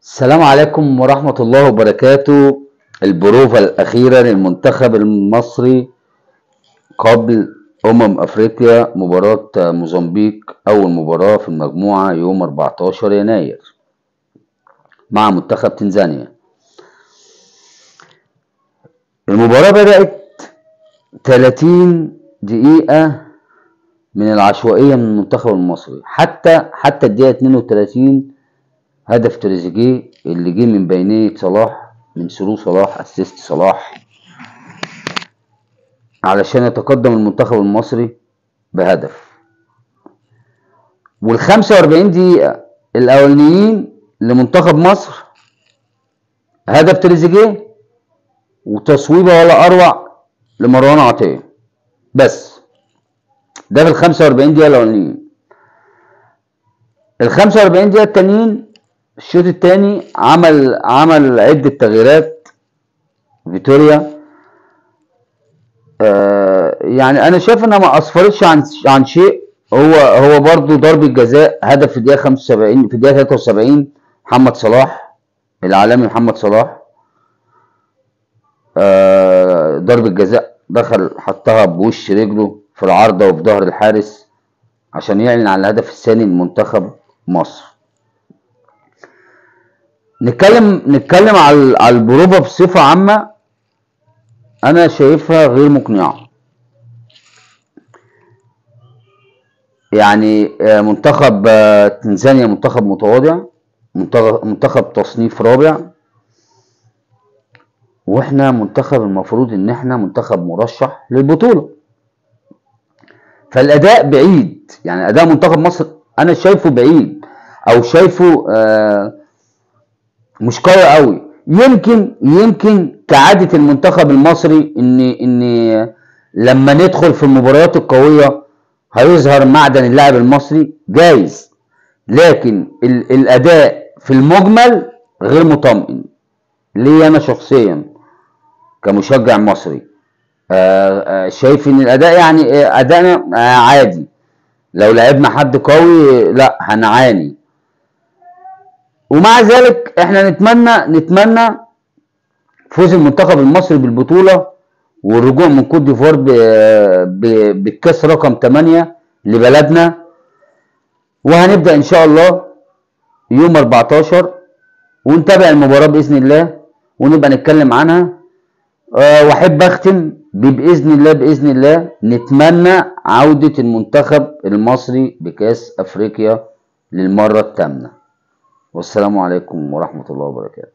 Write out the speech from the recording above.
السلام عليكم ورحمة الله وبركاته. البروفة الأخيرة للمنتخب المصري قبل أفريقيا، مباراة موزمبيق، أول مباراة في المجموعة يوم 14 يناير مع منتخب تنزانيا. المباراة بدأت 30 دقيقة من العشوائية من المنتخب المصري حتى الدقيقة 32 هدف تريزيجيه اللي جه من بينية صلاح، من ثرو صلاح، اسيست صلاح، علشان يتقدم المنتخب المصري بهدف. وال 45 دقيقة الأولانيين لمنتخب مصر هدف تريزيجيه وتصويبة ولا أروع لمروان عطية. بس ده في ال 45 دقيقة الأولانيين. ال 45 دقيقة التانيين الشوط الثاني عمل عدة تغييرات فيتوريا. يعني انا شايف انها ما اسفرتش عن شيء. هو برضو ضربة جزاء، هدف في الدقيقة 75، في الدقيقة 73 محمد صلاح العالمي، محمد صلاح ضربة جزاء دخل حطها بوش رجله في العارضة وفي ظهر الحارس عشان يعلن عن الهدف الثاني لمنتخب مصر. نتكلم على البروفة بصفة عامة. انا شايفها غير مقنعة. يعني منتخب تنزانيا منتخب متواضع، منتخب تصنيف رابع، واحنا منتخب المفروض ان احنا منتخب مرشح للبطولة. فالاداء بعيد، يعني اداء منتخب مصر انا شايفه بعيد، او شايفه مش قوي قوي. يمكن كعادة المنتخب المصري ان لما ندخل في المباريات القوية هيظهر معدن اللاعب المصري جايز، لكن الاداء في المجمل غير مطمئن لي انا شخصيا كمشجع مصري. شايف ان الاداء يعني اداءنا عادي. لو لعبنا حد قوي لا هنعاني. ومع ذلك احنا نتمنى فوز المنتخب المصري بالبطولة والرجوع من كوت ديفوار بالكاس رقم 8 لبلدنا. وهنبدأ ان شاء الله يوم 14 ونتابع المباراة بإذن الله ونبقى نتكلم عنها. واحب اختم بإذن الله نتمنى عودة المنتخب المصري بكاس افريقيا للمرة الثامنة. والسلام عليكم ورحمة الله وبركاته.